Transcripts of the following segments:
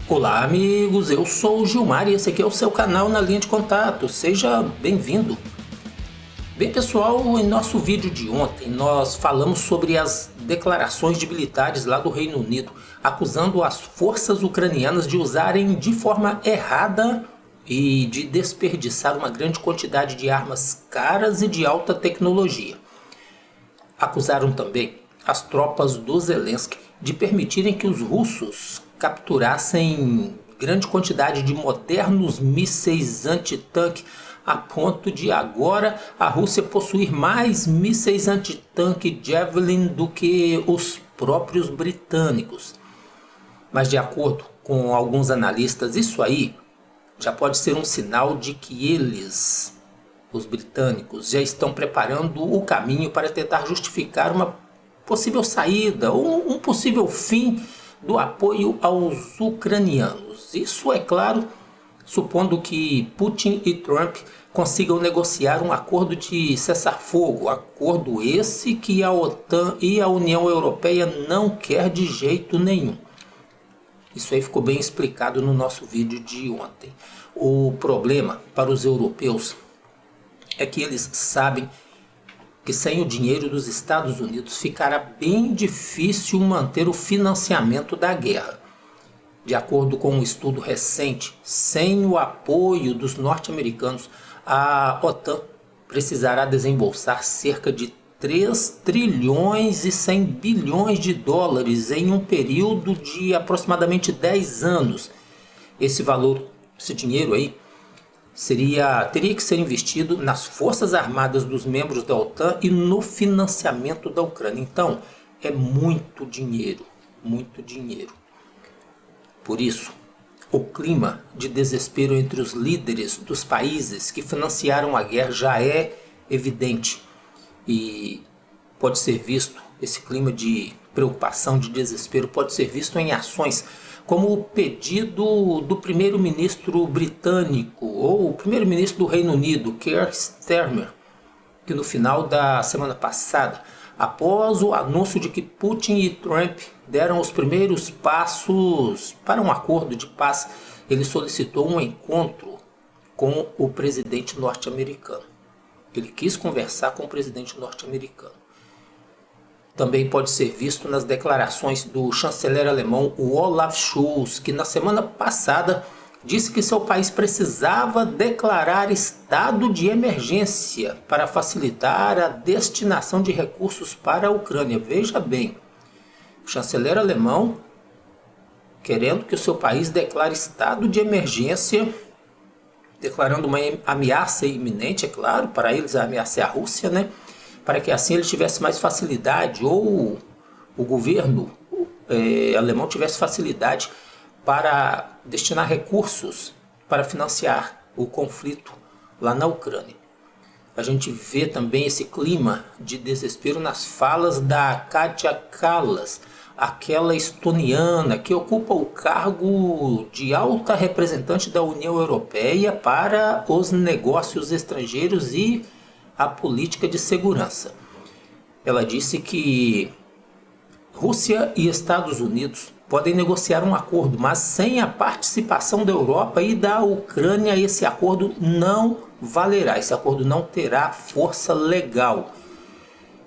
Olá amigos, eu sou o Gilmar e esse aqui é o seu canal Na Linha de Contato, seja bem-vindo. Bem pessoal, em nosso vídeo de ontem nós falamos sobre as declarações de militares lá do Reino Unido, acusando as forças ucranianas de usarem de forma errada e de desperdiçar uma grande quantidade de armas caras e de alta tecnologia. Acusaram também as tropas do Zelensky de permitirem que os russos capturassem grande quantidade de modernos mísseis antitanque, a ponto de agora a Rússia possuir mais mísseis antitanque Javelin do que os próprios britânicos. Mas de acordo com alguns analistas, isso aí já pode ser um sinal de que eles, os britânicos, já estão preparando o caminho para tentar justificar uma possível saída ou um possível fim do apoio aos ucranianos. Isso é claro, supondo que Putin e Trump consigam negociar um acordo de cessar-fogo, acordo esse que a OTAN e a União Europeia não quer de jeito nenhum. Isso aí ficou bem explicado no nosso vídeo de ontem. O problema para os europeus é que eles sabem que sem o dinheiro dos Estados Unidos ficará bem difícil manter o financiamento da guerra. De acordo com um estudo recente, sem o apoio dos norte-americanos, a OTAN precisará desembolsar cerca de 3 trilhões e 100 bilhões de dólares em um período de aproximadamente 10 anos. Esse valor, esse dinheiro aí, teria que ser investido nas forças armadas dos membros da OTAN e no financiamento da Ucrânia. Então, é muito dinheiro, muito dinheiro. Por isso, o clima de desespero entre os líderes dos países que financiaram a guerra já é evidente. E pode ser visto, esse clima de preocupação, de desespero, pode ser visto em ações como o pedido do primeiro-ministro britânico ou o primeiro-ministro do Reino Unido, Keir Starmer, que no final da semana passada, após o anúncio de que Putin e Trump deram os primeiros passos para um acordo de paz, ele solicitou um encontro com o presidente norte-americano. Ele quis conversar com o presidente norte-americano. Também pode ser visto nas declarações do chanceler alemão Olaf Scholz, que na semana passada disse que seu país precisava declarar estado de emergência para facilitar a destinação de recursos para a Ucrânia. Veja bem, o chanceler alemão querendo que o seu país declare estado de emergência, declarando uma ameaça iminente, é claro, para eles a ameaça é a Rússia, né? Para que assim ele tivesse mais facilidade, ou o governo alemão tivesse facilidade para destinar recursos para financiar o conflito lá na Ucrânia. A gente vê também esse clima de desespero nas falas da Kaja Kallas, aquela estoniana que ocupa o cargo de alta representante da União Europeia para os negócios estrangeiros e a política de segurança. Ela disse que Rússia e Estados Unidos podem negociar um acordo, mas sem a participação da Europa e da Ucrânia esse acordo não valerá, esse acordo não terá força legal.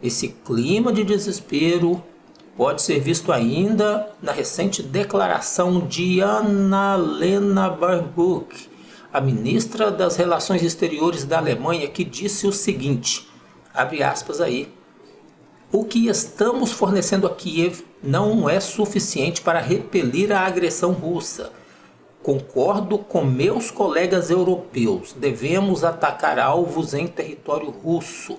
Esse clima de desespero pode ser visto ainda na recente declaração de Annalena Baerbock, a ministra das Relações Exteriores da Alemanha, que disse o seguinte, abre aspas aí, o que estamos fornecendo a Kiev não é suficiente para repelir a agressão russa. Concordo com meus colegas europeus, devemos atacar alvos em território russo.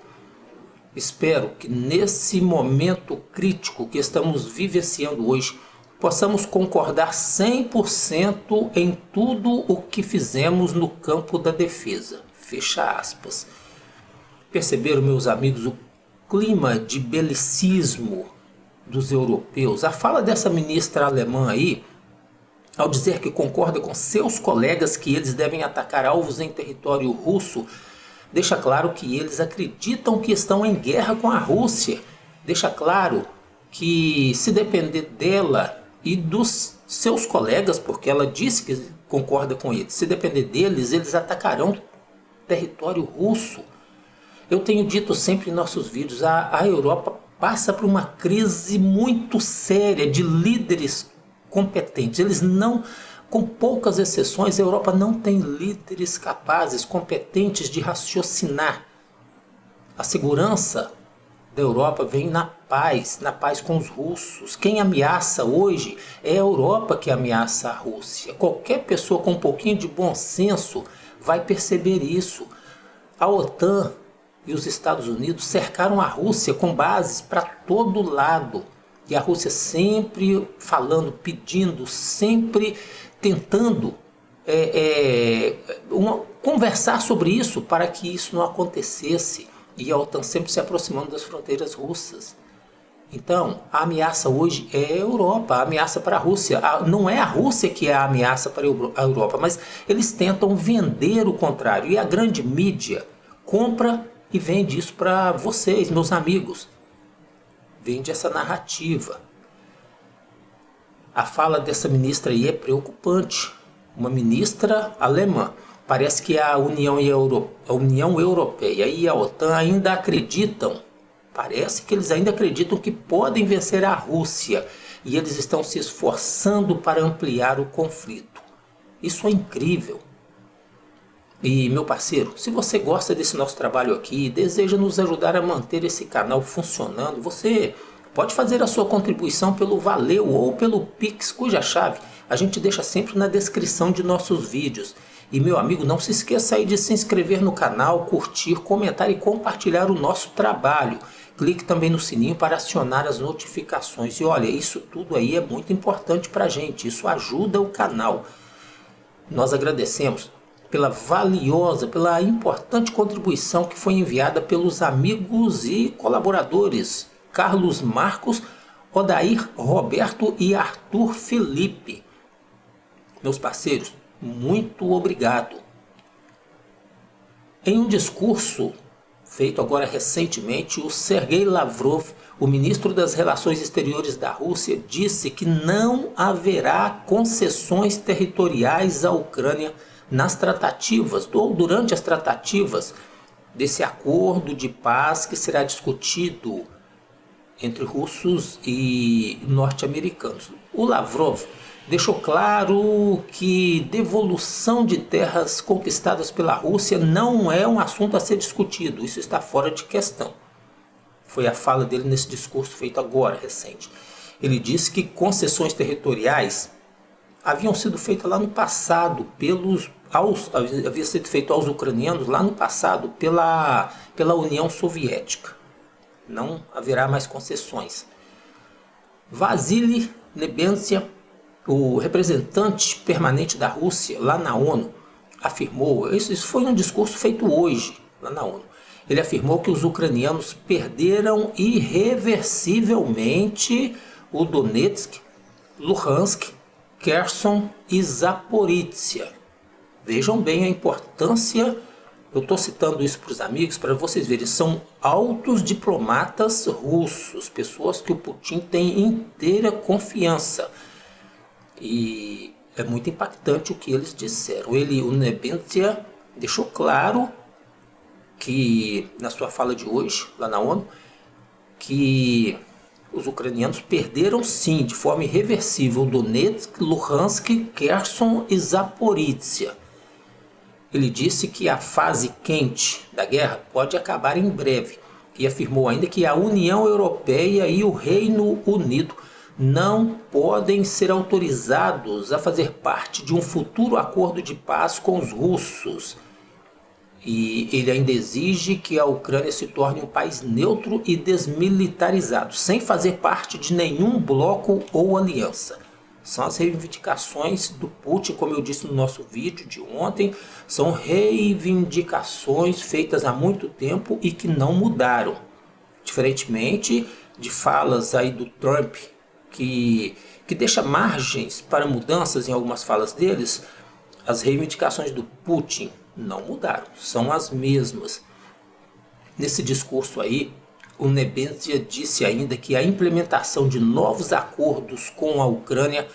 Espero que nesse momento crítico que estamos vivenciando hoje, possamos concordar 100% em tudo o que fizemos no campo da defesa. Fecha aspas. Perceberam, meus amigos, o clima de belicismo dos europeus? A fala dessa ministra alemã aí, ao dizer que concorda com seus colegas que eles devem atacar alvos em território russo, deixa claro que eles acreditam que estão em guerra com a Rússia. Deixa claro que se depender dela e dos seus colegas, porque ela disse que concorda com eles. Se depender deles, eles atacarão território russo. Eu tenho dito sempre em nossos vídeos, a Europa passa por uma crise muito séria de líderes competentes. Eles não, com poucas exceções, a Europa não tem líderes capazes, competentes de raciocinar. A segurança da Europa vem na paz com os russos. Quem ameaça hoje é a Europa que ameaça a Rússia. Qualquer pessoa com um pouquinho de bom senso vai perceber isso. A OTAN e os Estados Unidos cercaram a Rússia com bases para todo lado. E a Rússia sempre falando, pedindo, sempre tentando conversar sobre isso para que isso não acontecesse. E a OTAN sempre se aproximando das fronteiras russas. Então, a ameaça hoje é a Europa, a ameaça para a Rússia. Não é a Rússia que é a ameaça para a Europa, mas eles tentam vender o contrário. E a grande mídia compra e vende isso para vocês, meus amigos. Vende essa narrativa. A fala dessa ministra aí é preocupante. Uma ministra alemã. Parece que a União Europeia e a OTAN ainda acreditam, parece que eles ainda acreditam que podem vencer a Rússia e eles estão se esforçando para ampliar o conflito. Isso é incrível. E, meu parceiro, se você gosta desse nosso trabalho aqui e deseja nos ajudar a manter esse canal funcionando, você pode fazer a sua contribuição pelo Valeu ou pelo Pix, cuja chave a gente deixa sempre na descrição de nossos vídeos. E, meu amigo, não se esqueça aí de se inscrever no canal, curtir, comentar e compartilhar o nosso trabalho. Clique também no sininho para acionar as notificações. E olha, isso tudo aí é muito importante para a gente, isso ajuda o canal. Nós agradecemos pela valiosa, pela importante contribuição que foi enviada pelos amigos e colaboradores Carlos Marcos, Odair Roberto e Arthur Felipe. Meus parceiros, muito obrigado. Em um discurso feito agora recentemente, o Sergei Lavrov, o ministro das Relações Exteriores da Rússia, disse que não haverá concessões territoriais à Ucrânia nas tratativas, ou durante as tratativas desse acordo de paz que será discutido entre russos e norte-americanos. O Lavrov deixou claro que devolução de terras conquistadas pela Rússia não é um assunto a ser discutido, isso está fora de questão. Foi a fala dele nesse discurso feito agora, recente. Ele disse que concessões territoriais haviam sido feitas lá no passado, havia sido feito aos ucranianos lá no passado pela União Soviética. Não haverá mais concessões. Vasily Nebenzia, o representante permanente da Rússia lá na ONU, afirmou, isso foi um discurso feito hoje lá na ONU, ele afirmou que os ucranianos perderam irreversivelmente o Donetsk, Luhansk, Kherson e Zaporizhia. Vejam bem a importância, eu estou citando isso para os amigos, para vocês verem, são altos diplomatas russos, pessoas que o Putin tem inteira confiança. E é muito impactante o que eles disseram. O Nebenzia deixou claro que, na sua fala de hoje, lá na ONU, que os ucranianos perderam sim, de forma irreversível, Donetsk, Luhansk, Kherson e Zaporizhia. Ele disse que a fase quente da guerra pode acabar em breve e afirmou ainda que a União Europeia e o Reino Unido não podem ser autorizados a fazer parte de um futuro acordo de paz com os russos. E ele ainda exige que a Ucrânia se torne um país neutro e desmilitarizado, sem fazer parte de nenhum bloco ou aliança. São as reivindicações do Putin, como eu disse no nosso vídeo de ontem, são reivindicações feitas há muito tempo e que não mudaram. Diferentemente de falas aí do Trump, que deixa margens para mudanças em algumas falas deles, as reivindicações do Putin não mudaram, são as mesmas. Nesse discurso aí, O Nebenzia disse ainda que a implementação de novos acordos com a Ucrânia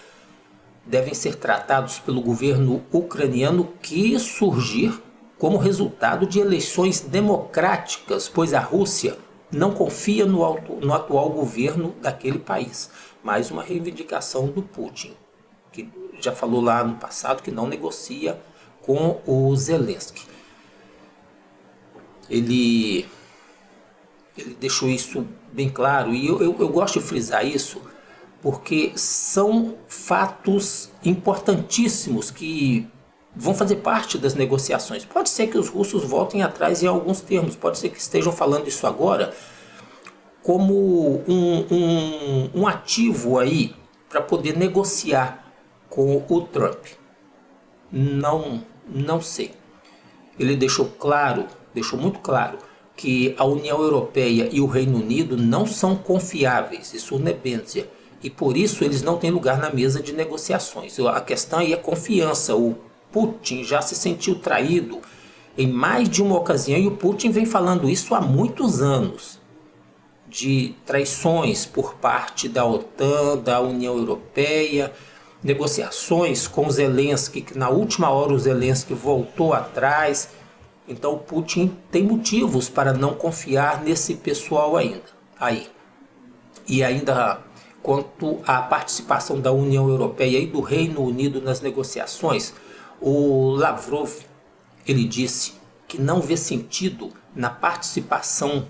devem ser tratados pelo governo ucraniano que surgir como resultado de eleições democráticas, pois a Rússia não confia no atual governo daquele país. Mais uma reivindicação do Putin, que já falou lá no passado que não negocia com o Zelensky. Ele deixou isso bem claro, e eu gosto de frisar isso porque são fatos importantíssimos que vão fazer parte das negociações. Pode ser que os russos voltem atrás em alguns termos, pode ser que estejam falando isso agora como um ativo aí para poder negociar com o Trump. Não sei. Ele deixou muito claro que a União Europeia e o Reino Unido não são confiáveis, isso é Nebenzia, e por isso eles não têm lugar na mesa de negociações. A questão aí é confiança. O Putin já se sentiu traído em mais de uma ocasião, e o Putin vem falando isso há muitos anos, de traições por parte da OTAN, da União Europeia, negociações com Zelensky, que na última hora o Zelensky voltou atrás. Então o Putin tem motivos para não confiar nesse pessoal ainda. E ainda quanto à participação da União Europeia e do Reino Unido nas negociações, o Lavrov, ele disse que não vê sentido na participação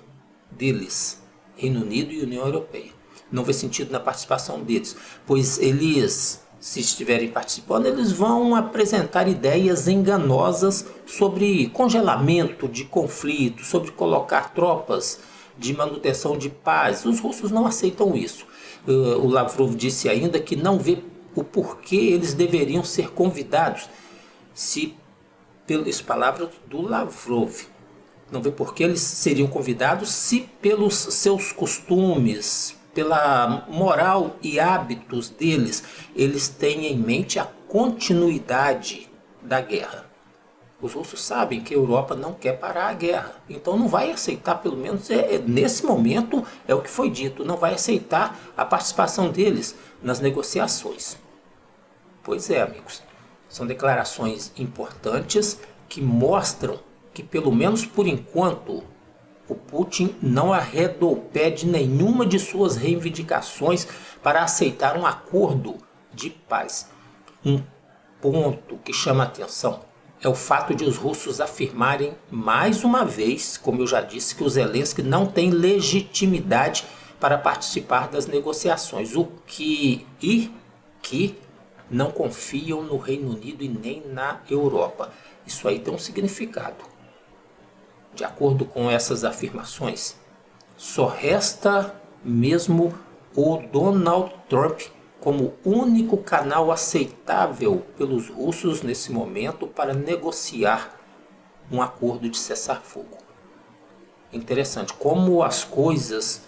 deles, Reino Unido e União Europeia. Não vê sentido na participação deles, pois eles, se estiverem participando, eles vão apresentar ideias enganosas sobre congelamento de conflito, sobre colocar tropas de manutenção de paz. Os russos não aceitam isso. O Lavrov disse ainda que não vê o porquê eles deveriam ser convidados, pelas palavras do Lavrov, não vê porquê eles seriam convidados se pelos seus costumes, pela moral e hábitos deles, eles têm em mente a continuidade da guerra. Os russos sabem que a Europa não quer parar a guerra, então não vai aceitar, pelo menos nesse momento é o que foi dito, não vai aceitar a participação deles nas negociações. Pois é, amigos, são declarações importantes que mostram que, pelo menos por enquanto, o Putin não arredou o pé de nenhuma de suas reivindicações para aceitar um acordo de paz. Um ponto que chama a atenção é o fato de os russos afirmarem mais uma vez, como eu já disse, que o Zelensky não tem legitimidade para participar das negociações, que não confiam no Reino Unido e nem na Europa. Isso aí tem um significado. De acordo com essas afirmações, só resta mesmo o Donald Trump como único canal aceitável pelos russos nesse momento para negociar um acordo de cessar-fogo. Interessante como as coisas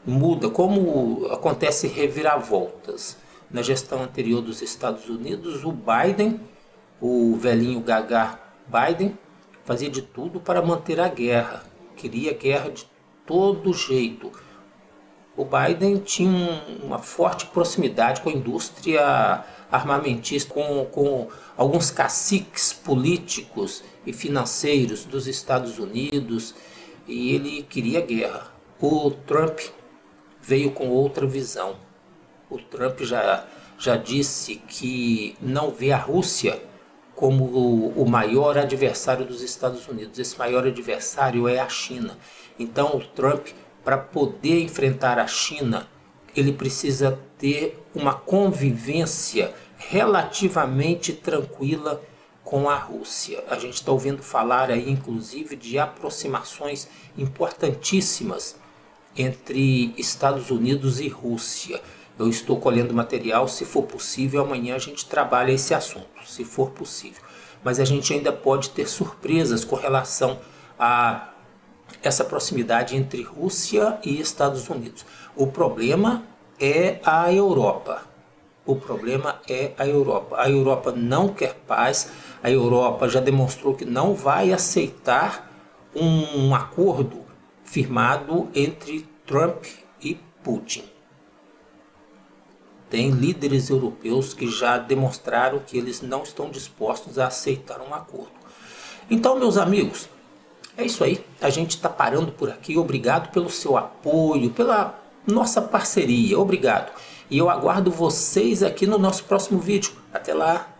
mudam, como acontecem reviravoltas. Na gestão anterior dos Estados Unidos, o Biden, o velhinho Gagá Biden, fazia de tudo para manter a guerra, queria guerra de todo jeito. O Biden tinha uma forte proximidade com a indústria armamentista, com alguns caciques políticos e financeiros dos Estados Unidos, e ele queria guerra. O Trump veio com outra visão. O Trump já disse que não vê a Rússia como o maior adversário dos Estados Unidos. Esse maior adversário é a China. Então o Trump, para poder enfrentar a China, ele precisa ter uma convivência relativamente tranquila com a Rússia. A gente está ouvindo falar aí, inclusive, de aproximações importantíssimas entre Estados Unidos e Rússia. Eu estou colhendo material, se for possível, amanhã a gente trabalha esse assunto, se for possível. Mas a gente ainda pode ter surpresas com relação a essa proximidade entre Rússia e Estados Unidos. O problema é a Europa. A Europa não quer paz. A Europa já demonstrou que não vai aceitar um acordo firmado entre Trump e Putin. Tem líderes europeus que já demonstraram que eles não estão dispostos a aceitar um acordo. Então, meus amigos, é isso aí. A gente está parando por aqui. Obrigado pelo seu apoio, pela nossa parceria. Obrigado. E eu aguardo vocês aqui no nosso próximo vídeo. Até lá.